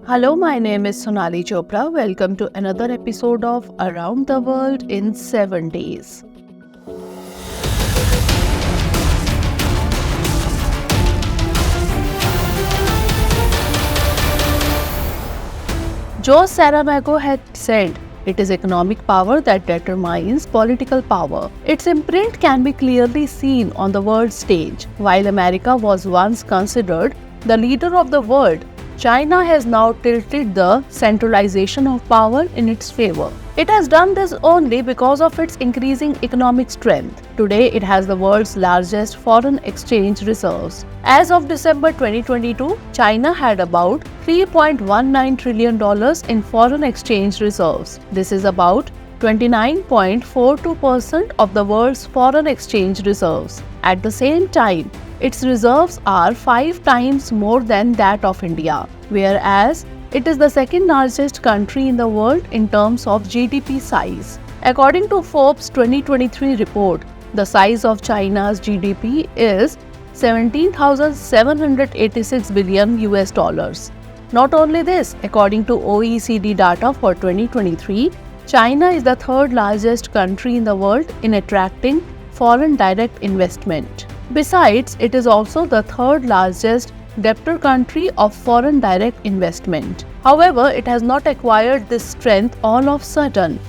Hello, my name is Sonali Chopra. Welcome to another episode of Around the World in 7 Days. Joe Saramago had said, "It is economic power that determines political power." Its imprint can be clearly seen on the world stage. While America was once considered the leader of the world, China has now tilted the centralization of power in its favor. It has done this only because of its increasing economic strength. Today, it has the world's largest foreign exchange reserves. As of December 2022, China had about $3.19 trillion in foreign exchange reserves. This is about 29.42% of the world's foreign exchange reserves. At the same time, its reserves are 5 times more than that of India, whereas it is the second largest country in the world in terms of GDP size. According to Forbes 2023 report, the size of China's GDP is 17,786 billion US dollars. Not only this, according to OECD data for 2023, China is the third largest country in the world in attracting foreign direct investment. Besides, it is also the third largest debtor country of foreign direct investment. However, it has not acquired this strength all of a sudden,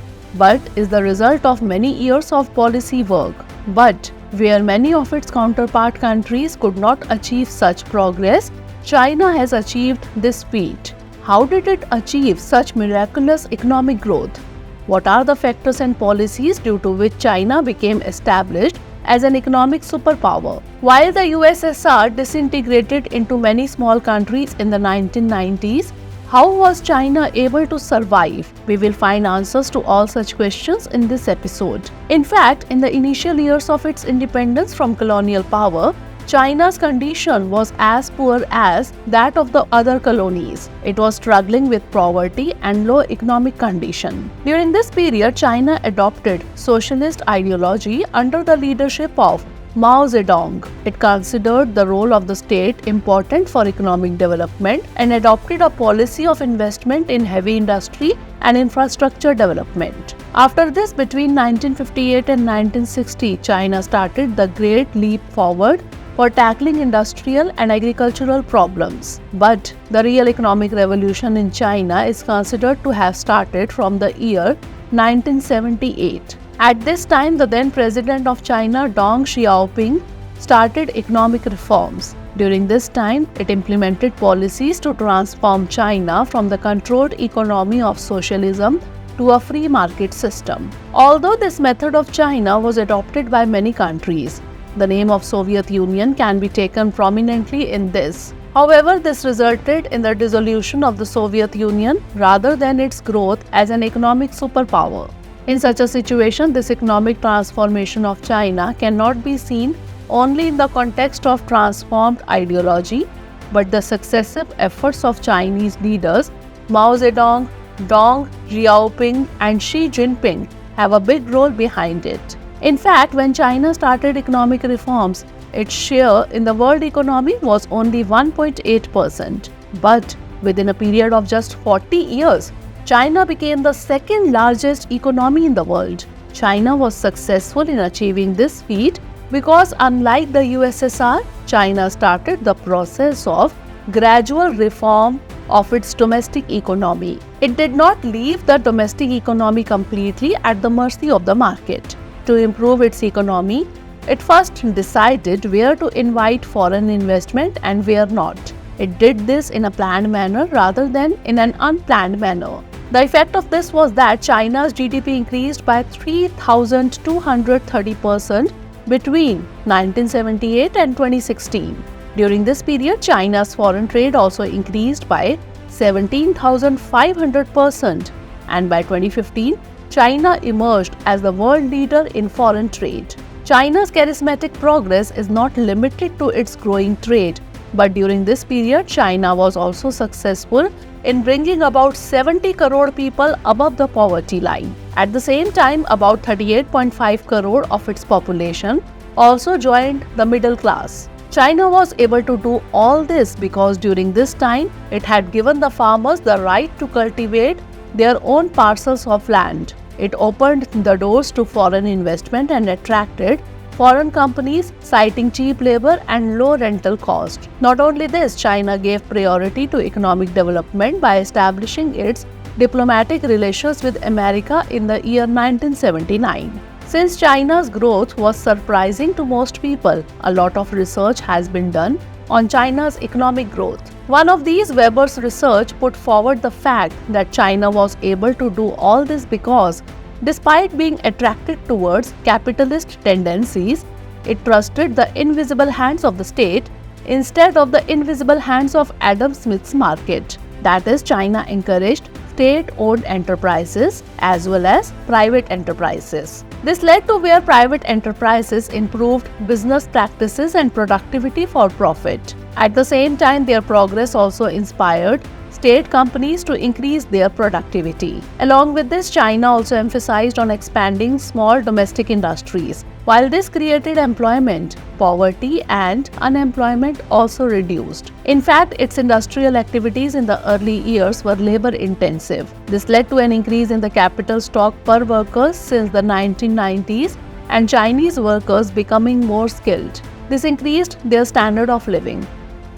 but is the result of many years of policy work. But where many of its counterpart countries could not achieve such progress, China has achieved this feat. How did it achieve such miraculous economic growth? What are the factors and policies due to which China became established as an economic superpower? While the USSR disintegrated into many small countries in the 1990s, how was China able to survive? We will find answers to all such questions in this episode. In fact, in the initial years of its independence from colonial power, China's condition was as poor as that of the other colonies. It was struggling with poverty and low economic condition. During this period, China adopted socialist ideology under the leadership of Mao Zedong. It considered the role of the state important for economic development and adopted a policy of investment in heavy industry and infrastructure development. After this, between 1958 and 1960, China started the Great Leap Forward for tackling industrial and agricultural problems. But the real economic revolution in China is considered to have started from the year 1978. At this time, the then president of China, Deng Xiaoping, started economic reforms. During this time, it implemented policies to transform China from the controlled economy of socialism to a free market system. Although this method of China was adopted by many countries, the name of Soviet Union can be taken prominently in this. However, this resulted in the dissolution of the Soviet Union rather than its growth as an economic superpower. In such a situation, this economic transformation of China cannot be seen only in the context of transformed ideology, but the successive efforts of Chinese leaders Mao Zedong, Deng Xiaoping, and Xi Jinping have a big role behind it. In fact, when China started economic reforms, its share in the world economy was only 1.8%. But within a period of just 40 years, China became the second largest economy in the world. China was successful in achieving this feat because, unlike the USSR, China started the process of gradual reform of its domestic economy. It did not leave the domestic economy completely at the mercy of the market. To improve its economy, it first decided where to invite foreign investment and where not. It did this in a planned manner rather than in an unplanned manner. The effect of this was that China's GDP increased by 3,230% between 1978 and 2016. During this period, China's foreign trade also increased by 17,500%, and by 2015, China emerged as the world leader in foreign trade. China's charismatic progress is not limited to its growing trade, but during this period, China was also successful in bringing about 70 crore people above the poverty line. At the same time, about 38.5 crore of its population also joined the middle class. China was able to do all this because during this time, it had given the farmers the right to cultivate their own parcels of land. It opened the doors to foreign investment and attracted foreign companies, citing cheap labor and low rental cost. Not only this, China gave priority to economic development by establishing its diplomatic relations with America in the year 1979. Since China's growth was surprising to most people, a lot of research has been done on China's economic growth. One of these, Weber's research, put forward the fact that China was able to do all this because, despite being attracted towards capitalist tendencies, it trusted the invisible hands of the state instead of the invisible hands of Adam Smith's market. That is, China encouraged state-owned enterprises as well as private enterprises. This led to where private enterprises improved business practices and productivity for profit. At the same time, their progress also inspired state companies to increase their productivity. Along with this, China also emphasized on expanding small domestic industries. While this created employment, poverty and unemployment also reduced. In fact, its industrial activities in the early years were labor-intensive. This led to an increase in the capital stock per worker since the 1990s and Chinese workers becoming more skilled. This increased their standard of living.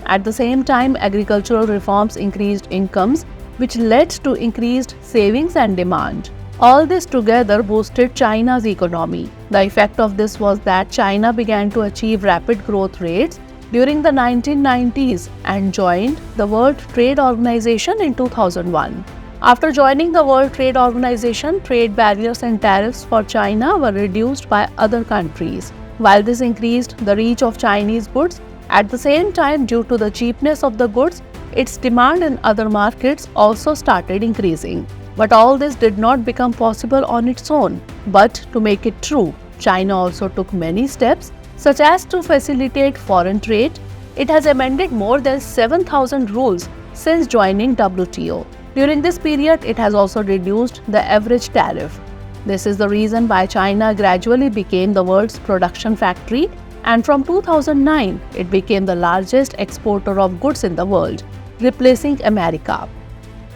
At the same time, agricultural reforms increased incomes, which led to increased savings and demand. All this together boosted China's economy. The effect of this was that China began to achieve rapid growth rates during the 1990s and joined the World Trade Organization in 2001. After joining the World Trade Organization, trade barriers and tariffs for China were reduced by other countries. While this increased the reach of Chinese goods, at the same time, due to the cheapness of the goods, its demand in other markets also started increasing. But all this did not become possible on its own. But to make it true, China also took many steps, such as to facilitate foreign trade. It has amended more than 7,000 rules since joining WTO. During this period, it has also reduced the average tariff. This is the reason why China gradually became the world's production factory, and from 2009, it became the largest exporter of goods in the world, replacing America.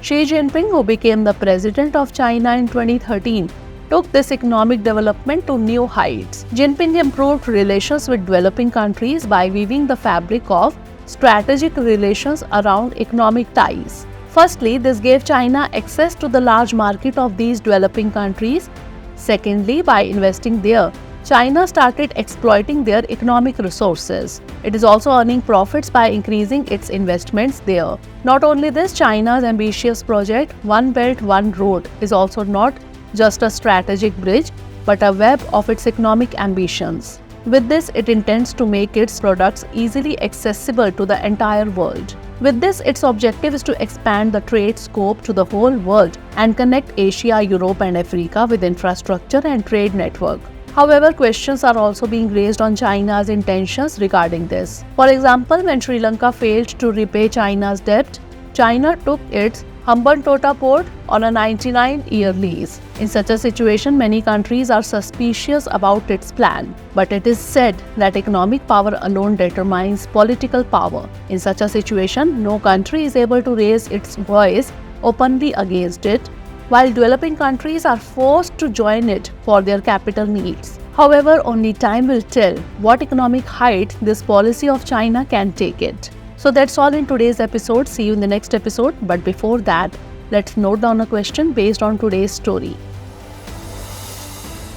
Xi Jinping, who became the president of China in 2013, took this economic development to new heights. Jinping improved relations with developing countries by weaving the fabric of strategic relations around economic ties. Firstly, this gave China access to the large market of these developing countries. Secondly, by investing there, China started exploiting their economic resources. It is also earning profits by increasing its investments there. Not only this, China's ambitious project, One Belt, One Road, is also not just a strategic bridge, but a web of its economic ambitions. With this, it intends to make its products easily accessible to the entire world. With this, its objective is to expand the trade scope to the whole world and connect Asia, Europe, and Africa with infrastructure and trade network. However, questions are also being raised on China's intentions regarding this. For example, when Sri Lanka failed to repay China's debt, China took its Hambantota port on a 99-year lease. In such a situation, many countries are suspicious about its plan. But it is said that economic power alone determines political power. In such a situation, no country is able to raise its voice openly against it, while developing countries are forced to join it for their capital needs. However, only time will tell what economic height this policy of China can take it. So that's all in today's episode. See you in the next episode. But before that, let's note down a question based on today's story.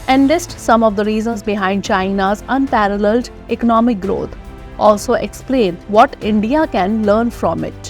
Enlist some of the reasons behind China's unparalleled economic growth. Also explain what India can learn from it.